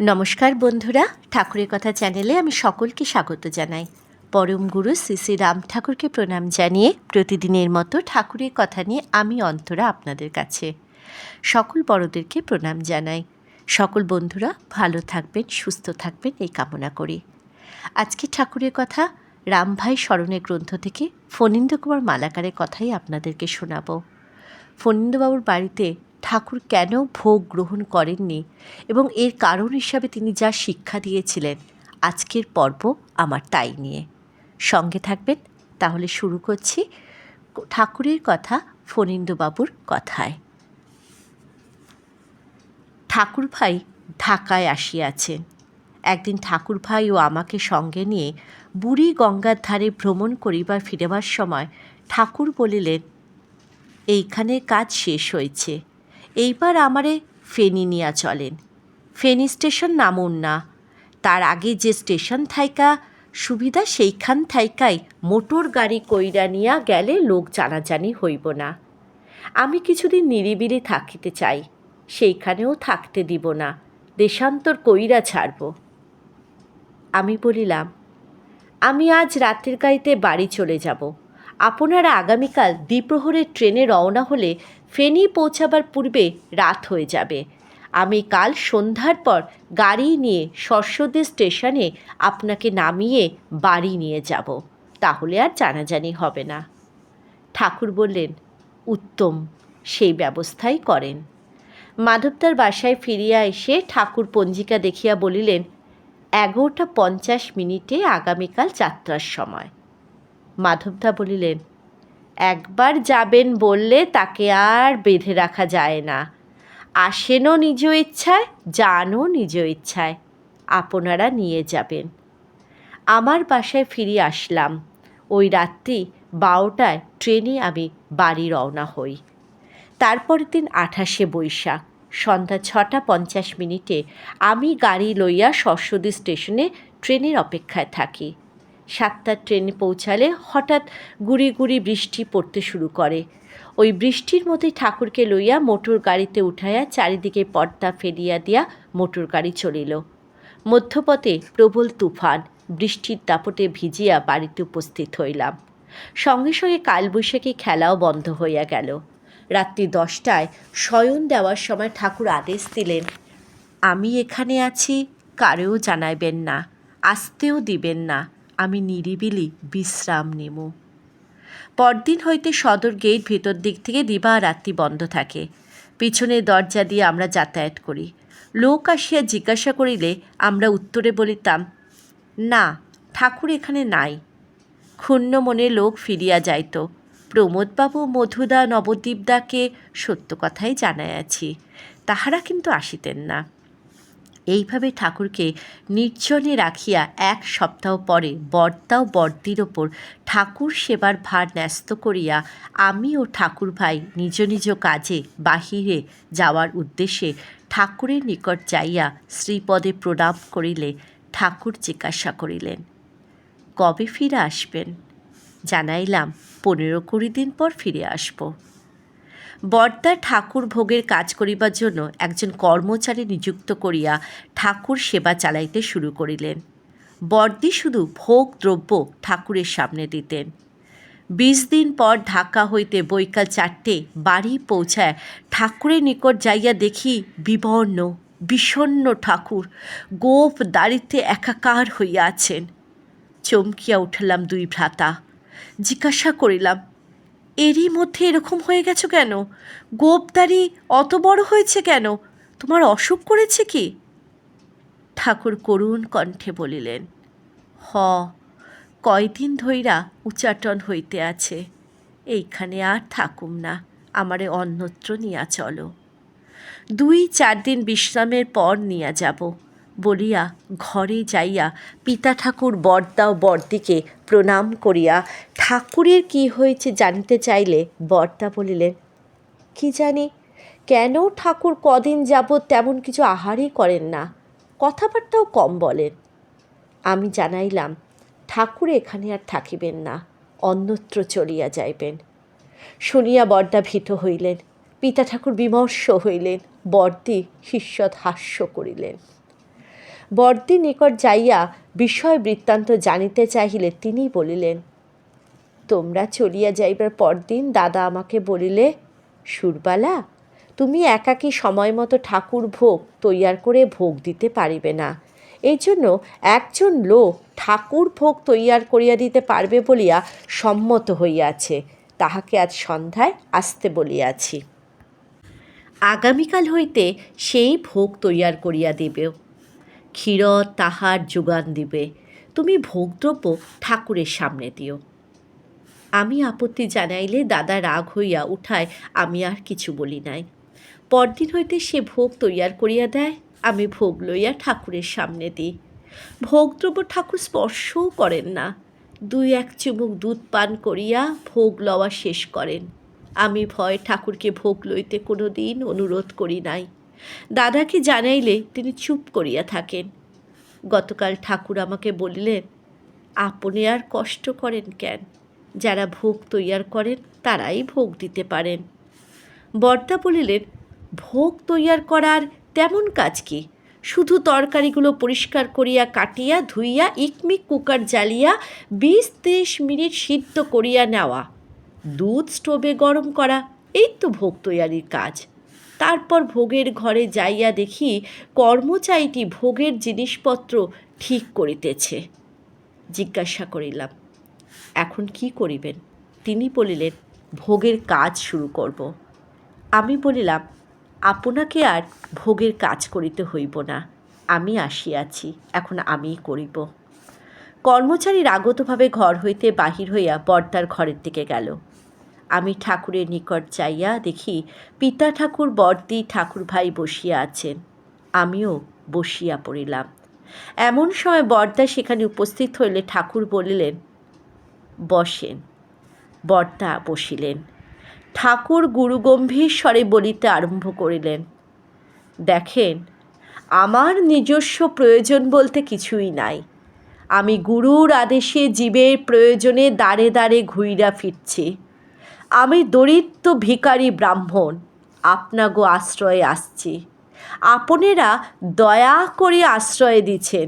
নমস্কার বন্ধুরা, ঠাকুরের কথা চ্যানেলে আমি সকলকে স্বাগত জানাই। পরম গুরু শ্রী শ্রী রাম ঠাকুরকে প্রণাম জানিয়ে প্রতিদিনের মতো ঠাকুরের কথা নিয়ে আমি অন্তরা আপনাদের কাছে। সকল বড়দেরকে প্রণাম জানাই। সকল বন্ধুরা ভালো থাকবেন, সুস্থ থাকবেন এই কামনা করি। আজকে ঠাকুরের কথা রামভাই স্মরণের গ্রন্থ থেকে ফণীন্দ্র কুমার মালাকারের কথাই আপনাদেরকে শোনাব। ফণীন্দ্রবাবুর বাড়িতে ঠাকুর কেন ভোগ গ্রহণ করেননি এবং এর কারণ হিসাবে তিনি যা শিক্ষা দিয়েছিলেন, আজকের পর্ব আমার তাই নিয়ে। সঙ্গে থাকবেন। তাহলে শুরু করছি ঠাকুরের কথা ফণীন্দ্রবাবুর কথায়। ঠাকুরভাই ঢাকায় আসিয়াছেন। একদিন ঠাকুরভাই ও আমাকে সঙ্গে নিয়ে বুড়ি গঙ্গার ধারে ভ্রমণ করিবার ফিরেবার সময় ঠাকুর বলিলেন, এইখানের কাজ শেষ হয়েছে, এইবার আমারে ফেনী নিয়া চলেন। ফেনী স্টেশন নামুন না, তার আগে যে স্টেশন থাইকা সুবিধা সেইখান থাইকাই মোটর গাড়ি কইরা নিয়া গেলে লোক জানাজানি হইব না। আমি কিছুদিন নিরিবিলি থাকিতে চাই, সেইখানেও থাকতে দিব না, দেশান্তর কইরা ছাড়ব। আমি বলিলাম, আমি আজ রাতের গাড়িতে বাড়ি চলে যাব। আপনারা আগামীকাল দ্বিপ্রহরের ট্রেনে রওনা হলে ফেনী পৌঁছাবার পূর্বে রাত হয়ে যাবে। আমি কাল সন্ধ্যার পর গাড়ি নিয়ে শস্যদী স্টেশনে আপনাকে নামিয়ে বাড়ি নিয়ে যাব, তাহলে আর জানাজানি হবে না। ঠাকুর বললেন, উত্তম, সেই ব্যবস্থাই করেন। মাধবদার বাসায় ফিরিয়া এসে ঠাকুর পঞ্জিকা দেখিয়া বলিলেন, 11:50 আগামীকাল যাত্রার সময়। মাধবদা বলিলেন, একবার যাবেন বললে তাকে আর বেঁধে রাখা যায় না। আসেনও নিজ ইচ্ছায়, যানও নিজ ইচ্ছায়, আপনারা নিয়ে যাবেন। আমার বাসায় ফিরে আসলাম। ওই রাত্রি 12টায় ট্রেনে আমি বাড়ি রওনা হই। তারপরের দিন 28শে বৈশাখ সন্ধ্যা 6:50 আমি গাড়ি লইয়া শস্যদী স্টেশনে ট্রেনের অপেক্ষায় থাকি। 7টার ট্রেনে পৌঁছালে হঠাৎ গুড়ি গুড়ি বৃষ্টি পড়তে শুরু করে। ওই বৃষ্টির মধ্যে ঠাকুরকে লইয়া মোটর গাড়িতে উঠাইয়া চারিদিকে পর্দা ফেলিয়া দিয়া মোটর গাড়ি চলিল। মধ্যপথে প্রবল তুফান, বৃষ্টির দাপটে ভিজিয়া বাড়িতে উপস্থিত হইলাম। সঙ্গে সঙ্গে কালবৈশাখী খেলাও বন্ধ হইয়া গেল। রাত্রি 10টায় শয়ন দেওয়ার সময় ঠাকুর আদেশ দিলেন, আমি এখানে আছি, কারেও জানাইবেন না, আসতেও দিবেন না, আমি নিরিবিলি বিশ্রাম নেব। পরদিন হইতে সদর গেট ভেতর দিক থেকে দিবারাত্রি বন্ধ থাকে। পিছনের দরজা দিয়ে আমরা যাতায়াত করি। লোক আসিয়া জিজ্ঞাসা করিলে আমরা উত্তরে বলিতাম, না, ঠাকুর এখানে নাই। ক্ষুণ্ণ মনে লোক ফিরিয়া যাইত। প্রমোদবাবু মধুদা নবদ্বীপদাকে সত্য কথাই জানাইয়াছি, তাহারা কিন্তু আসিতেন না। এইভাবে ঠাকুরকে নির্জনে রাখিয়া 1 সপ্তাহ পরে বর্দা ও বর্দির ওপর ঠাকুর সেবার ভার ন্যস্ত করিয়া আমি ও ঠাকুর ভাই নিজ নিজ কাজে বাহিরে যাওয়ার উদ্দেশ্যে ঠাকুরের নিকট যাইয়া শ্রীপদে প্রণাম করিলে ঠাকুর জিজ্ঞাসা করিলেন, কবে ফিরে আসবেন? জানাইলাম, 15-20 দিন পর ফিরে আসব। বর্দা ঠাকুর ভোগের কাজ করিবার জন্য একজন কর্মচারী নিযুক্ত করিয়া ঠাকুর সেবা চালাইতে শুরু করিলেন। বর্দি শুধু ভোগ দ্রব্য ঠাকুরের সামনে দিতেন। 20 দিন পর ঢাকা হইতে বৈকাল 4টে বাড়ি পৌঁছায় ঠাকুরের নিকট যাইয়া দেখি বিবর্ণ বিষণ্ণ ঠাকুর গোপ দাড়িতে একাকার হইয়া আছেন। চমকিয়া উঠলাম 2 ভ্রাতা। জিজ্ঞাসা করিলাম, এরই মধ্যে এরকম হয়ে গেছো কেন? গোপদারি অত বড় হয়েছে কেন? তোমার অসুখ করেছে কি? ঠাকুর করুণ কণ্ঠে বলিলেন, কয়দিন ধইরা উচাটন হইতে আছে, এইখানে আর থাকুম না, আমারে অন্যত্র নিয়া চলো। 2-4 দিন বিশ্রামের পর নিয়া যাব বলিয়া ঘরে যাইয়া পিতা ঠাকুর বর্দা ও বর্দিকে প্রণাম করিয়া ঠাকুরের কি হয়েছে জানিতে চাইলে বর্দা বলিলেন, কি জানি কেন ঠাকুর কদিন যাবৎ তেমন কিছু আহারই করেন না, কথাবার্তাও কম বলেন। আমি জানাইলাম, ঠাকুর এখানে আর থাকিবেন না, অন্যত্র চলিয়া যাইবেন। শুনিয়া বর্দা ভীত হইলেন, পিতা ঠাকুর বিমর্ষ হইলেন, বর্দি ঈষৎ হাস্য করিলেন। বর্দির নিকট যাইয়া বিষয় বৃত্তান্ত জানিতে চাহিলে তিনি বলিলেন, তোমরা চলিয়া যাইবার পরদিন দাদা আমাকে বলিলে, সুরবালা, তুমি একাকী সময় মতো ঠাকুর ভোগ তৈয়ার করে ভোগ দিতে পারিবে না, এই জন্য একজন লোক ঠাকুর ভোগ তৈয়ার করিয়া দিতে পারবে বলিয়া সম্মত হইয়াছে, তাহাকে আজ সন্ধ্যায় আসতে বলিয়াছি। আগামীকাল হইতে সেই ভোগ তৈয়ার করিয়া দিবে, ক্ষীর তাহার যোগান দিবে, তুমি ভোগদ্রব্য ঠাকুরের সামনে দিও। আমি আপত্তি জানাইলে দাদা রাগ হইয়া উঠায়, আমি আর কিছু বলি নাই। পরদিন হইতে সে ভোগ তৈয়ার করিয়া দেয়, আমি ভোগ লইয়া ঠাকুরের সামনে দিই। ভোগদ্রব্য ঠাকুর স্পর্শও করেন না, 2-1 চুমুক দুধ পান করিয়া ভোগ লওয়া শেষ করেন। আমি ভয় ঠাকুরকে ভোগ লইতে কোনো দিন অনুরোধ করি নাই। দাদাকে জানাইলে তিনি চুপ করিয়া থাকেন। গতকাল ঠাকুর আমাকে বলিলেন, আপনি আর কষ্ট করেন কেন, যারা ভোগ তৈয়ার করেন তারাই ভোগ দিতে পারেন। বর্দা বলিলেন, ভোগ তৈয়ার করার তেমন কাজ কি, শুধু তরকারিগুলো পরিষ্কার করিয়া কাটিয়া ধুইয়া ইকমিক কুকার জ্বালিয়া 20-30 মিনিট সিদ্ধ করিয়া নেওয়া, দুধ স্টোভে গরম করা, এই তো ভোগ তৈয়ারির কাজ। তারপর ভোগের ঘরে যাইয়া দেখি কর্মচারীটি ভোগের জিনিসপত্র ঠিক করিতেছে। জিজ্ঞাসা করিলাম, এখন কি করিবেন? তিনি বলিলেন, ভোগের কাজ শুরু করব। আমি বলিলাম, আপনাকে আর ভোগের কাজ করিতে হইব না, আমি আসিয়াছি, এখন আমিই করিব। কর্মচারী রাগতভাবে ঘর হইতে বাহির হইয়া বর্দার ঘরের দিকে গেল। আমি ঠাকুরের নিকট যাইয়া দেখি পিতা ঠাকুর, বর্দি, ঠাকুর ভাই বসিয়া আছেন। আমিও বসিয়া পড়িলাম। এমন সময় বর্দা সেখানে উপস্থিত হইলে ঠাকুর বলিলেন, বসেন। বর্দা বসিলেন। ঠাকুর গুরুগম্ভীর স্বরে বলিতে আরম্ভ করিলেন, দেখেন, আমার নিজস্ব প্রয়োজন বলতে কিছুই নাই। আমি গুরুর আদেশে জীবের প্রয়োজনে দাঁড়ে দাঁড়ে ঘুইরা ফিরছি। আমি দরিদ্র ভিখারি ব্রাহ্মণ, আপনাগো আশ্রয়ে আসছি। আপনারা দয়া করে আশ্রয় দিছেন।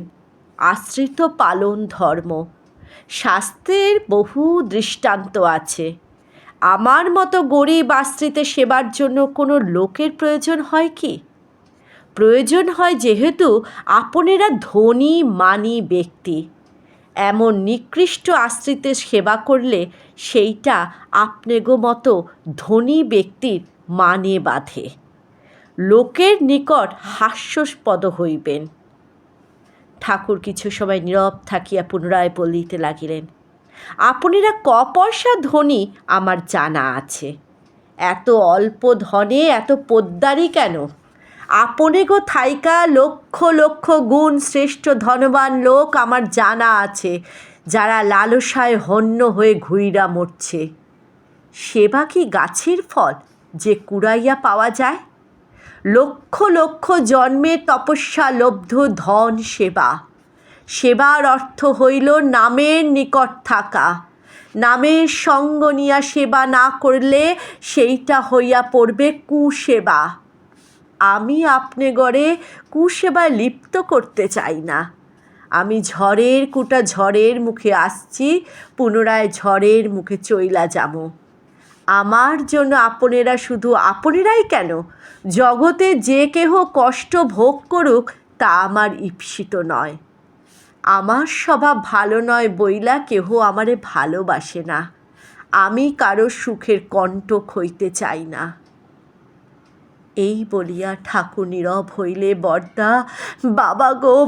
আশ্রিত পালন ধর্ম, শাস্ত্রের বহু দৃষ্টান্ত আছে। আমার মতো গরিব আশ্রিতের সেবার জন্য কোনো লোকের প্রয়োজন হয় কি? প্রয়োজন হয় যেহেতু আপনারা ধনী মানী ব্যক্তি। এমন নিকৃষ্ট আশ্রিতের সেবা করলে সেইটা আপনাগো মতো ধনী ব্যক্তির মানে বাঁধে, লোকের নিকট হাস্যস্পদ হইবেন। ঠাকুর কিছু সময় নীরব থাকিয়া পুনরায় বলিতে লাগিলেন, আপনারা পয়সা ধনী আমার জানা আছে। এত অল্প ধনে এত পোদ্দারি কেন? আপনেগো থাইকা লক্ষ লক্ষ গুণ শ্রেষ্ঠ ধনবান লোক আমার জানা আছে, যারা লালসায় হন্য হয়ে ঘুইরা মরছে। সেবা কি গাছের ফল যে কুড়াইয়া পাওয়া যায়? লক্ষ লক্ষ জন্মের তপস্যা লব্ধ ধন সেবা। সেবার অর্থ হইল নামের নিকট থাকা। নামের সঙ্গ নিয়া সেবা না করলে সেইটা হইয়া পড়বে কুসেবা। আমি আপনি গড়ে কুসেবায় লিপ্ত করতে চাই না। আমি ঝড়ের কুটা ঝড়ের মুখে আসছি, পুনরায় ঝড়ের মুখে চইলা যাবো। আমার জন্য আপনারা শুধু আপনারাই কেন, জগতে যে কেহ কষ্ট ভোগ করুক তা আমার ঈপ্সিত নয়। আমার স্বভাব ভালো নয় বইলা কেহ আমারে ভালোবাসে না। আমি কারো সুখের কণ্টক হইতে চাই না। এই বলিয়া ঠাকুর নীরব হইলে বর্দা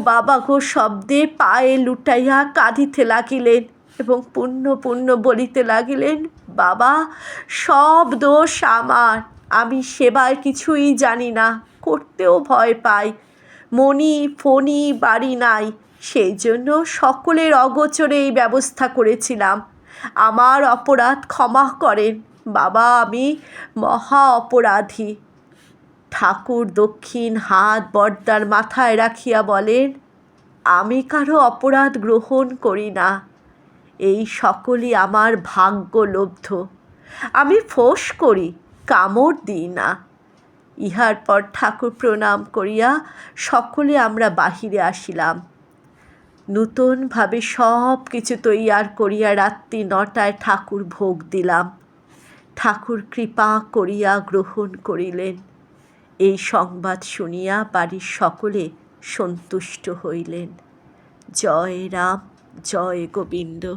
বাবা গো শব্দে পায়ে লুটাইয়া কাঁদিতে লাগিলেন এবং পুণ্য পুণ্য বলিতে লাগিলেন, বাবা, সব দোষ আমার। আমি সেবার কিছুই জানি না, করতেও ভয় পাই। মণি ফণি বাড়ি নাই, সেই জন্য সকলের অগোচরে এই ব্যবস্থা করেছিলাম। আমার অপরাধ ক্ষমা করেন বাবা, আমি মহা অপরাধী। ঠাকুর দক্ষিণ হাত বর্দার মাথায় রাখিয়া বলেন, আমি কারো অপরাধ গ্রহণ করি না। এই সকলই আমার ভাগ্যলব্ধ। আমি ফোঁস করি, কামড় দিই না। ইহার পর ঠাকুর প্রণাম করিয়া সকলে আমরা বাহিরে আসিলাম। নূতনভাবে সব কিছু তৈয়ার করিয়া রাত্রি 9টায় ঠাকুর ভোগ দিলাম। ঠাকুর কৃপা করিয়া গ্রহণ করিলেন। এই সংবাদ শুনিয়া বাড়ির সকলে সন্তুষ্ট হইলেন। জয় রাম, জয় গোবিন্দ।